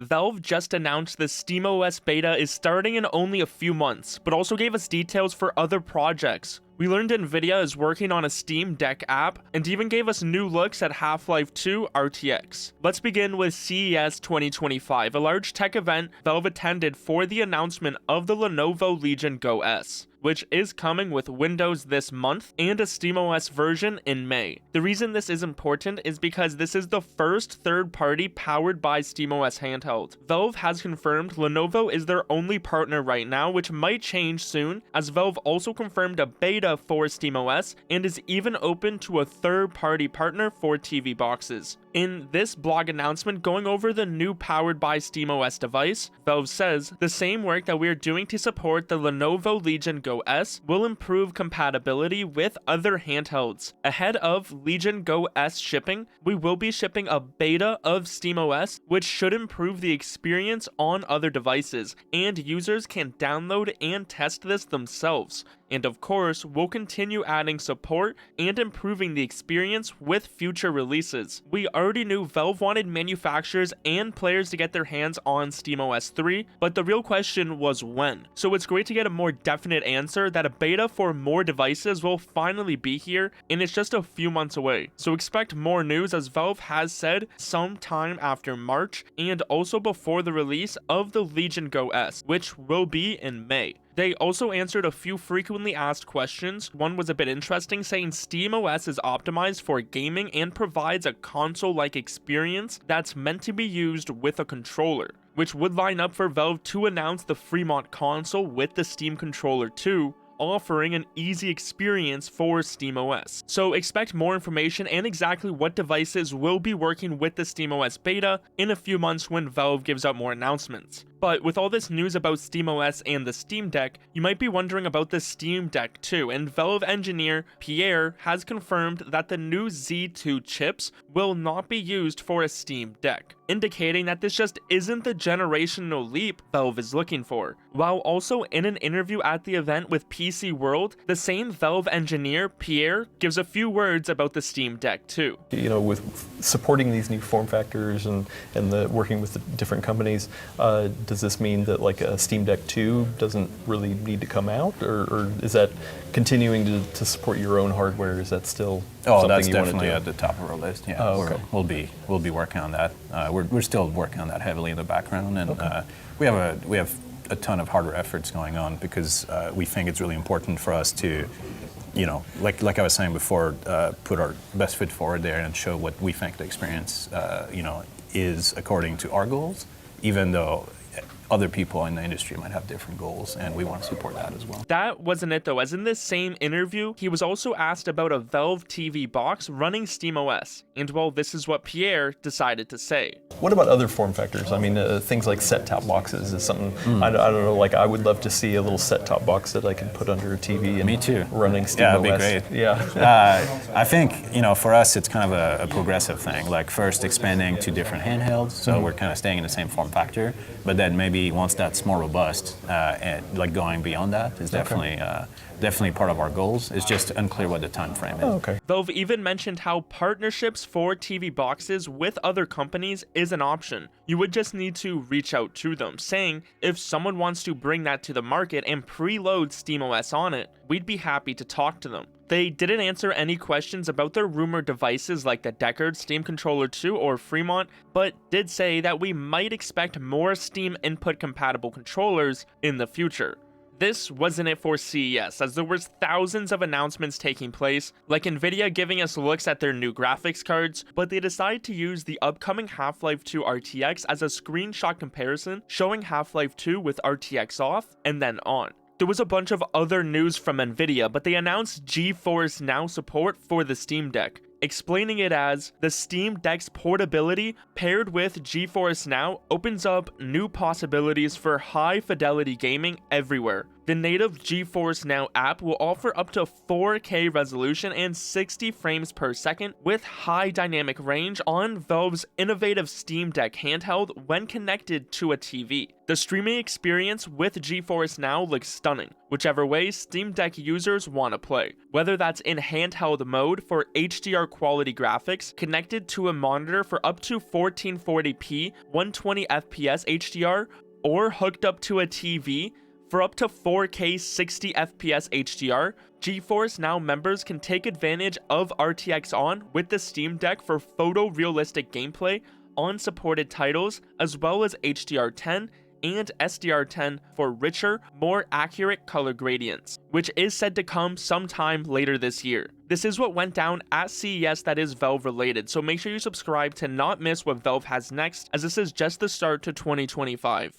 Valve just announced the SteamOS beta is starting in only a few months, but also gave us details for other projects. We learned Nvidia is working on a Steam Deck app, and even gave us new looks at Half-Life 2 RTX. Let's begin with CES 2025, a large tech event Valve attended for the announcement of the Lenovo Legion Go S, which is coming with Windows this month and a SteamOS version in May. The reason this is important is because this is the first third-party powered by SteamOS handheld. Valve has confirmed Lenovo is their only partner right now, which might change soon, as Valve also confirmed a beta for SteamOS and is even open to a third-party partner for TV boxes. In this blog announcement going over the new powered by SteamOS device, Valve says, the same work that we are doing to support the Lenovo Legion Go S will improve compatibility with other handhelds. Ahead of Legion Go S shipping, we will be shipping a beta of SteamOS, which should improve the experience on other devices, and users can download and test this themselves. And of course, we'll continue adding support and improving the experience with future releases. We already knew Valve wanted manufacturers and players to get their hands on SteamOS 3, but the real question was when. So it's great to get a more definite answer that a beta for more devices will finally be here, and it's just a few months away. So expect more news, as Valve has said, sometime after March, and also before the release of the Legion Go S, which will be in May. They also answered a few frequently asked questions. One was a bit interesting, saying SteamOS is optimized for gaming and provides a console-like experience that's meant to be used with a controller, which would line up for Valve to announce the Fremont console with the Steam controller too, offering an easy experience for SteamOS. So expect more information and exactly what devices will be working with the SteamOS beta in a few months when Valve gives out more announcements. But with all this news about SteamOS and the Steam Deck, you might be wondering about the Steam Deck too, and Valve engineer Pierre has confirmed that the new Z2 chips will not be used for a Steam Deck, indicating that this just isn't the generational leap Valve is looking for. While also in an interview at the event with PC World, the same Valve engineer Pierre gives a few words about the Steam Deck too. You know, with supporting these new form factors and working with the different companies, does this mean that like a Steam Deck 2 doesn't really need to come out, or is that continuing to support your own hardware? Is that still something that's you want to do? definitely at the top of our list. Yeah, okay. we'll be working on that. We're still working on that heavily in the background, and okay. we have a ton of hardware efforts going on because we think it's really important for us to, you know, like I was saying before, put our best foot forward there and show what we think the experience, is according to our goals, even though other people in the industry might have different goals, and we want to support that as well. That wasn't it though, as in this same interview, he was also asked about a Valve TV box running SteamOS, and well, this is what Pierre decided to say. What about other form factors? I mean, things like set-top boxes is something, I don't know, like I would love to see a little set-top box that I could put under a TV and Me too. running SteamOS. Yeah, that'd be great. Yeah. I think, you know, for us, it's kind of a progressive thing, like first expanding to different handhelds, so we're kind of staying in the same form factor, but then maybe once that's more robust, and like going beyond that is definitely part of our goals. It's just unclear what the time frame is. Oh, okay. Valve even mentioned how partnerships for TV boxes with other companies is an option. You would just need to reach out to them, saying if someone wants to bring that to the market and preload SteamOS on it, we'd be happy to talk to them. They didn't answer any questions about their rumored devices like the Deckard, Steam Controller 2, or Fremont, but did say that we might expect more Steam input compatible controllers in the future. This wasn't it for CES, as there was thousands of announcements taking place, like Nvidia giving us looks at their new graphics cards, but they decided to use the upcoming Half-Life 2 RTX as a screenshot comparison showing Half-Life 2 with RTX off and then on. There was a bunch of other news from Nvidia, but they announced GeForce Now support for the Steam Deck, explaining it as the Steam Deck's portability paired with GeForce Now opens up new possibilities for high-fidelity gaming everywhere. The native GeForce Now app will offer up to 4K resolution and 60 frames per second with high dynamic range on Valve's innovative Steam Deck handheld when connected to a TV. The streaming experience with GeForce Now looks stunning, whichever way Steam Deck users want to play. Whether that's in handheld mode for HDR quality graphics, connected to a monitor for up to 1440p 120fps HDR, or hooked up to a TV for up to 4K 60fps HDR, GeForce Now members can take advantage of RTX On with the Steam Deck for photorealistic gameplay on supported titles, as well as HDR10 and SDR10 for richer, more accurate color gradients, which is said to come sometime later this year. This is what went down at CES that is Valve related, so make sure you subscribe to not miss what Valve has next, as this is just the start to 2025.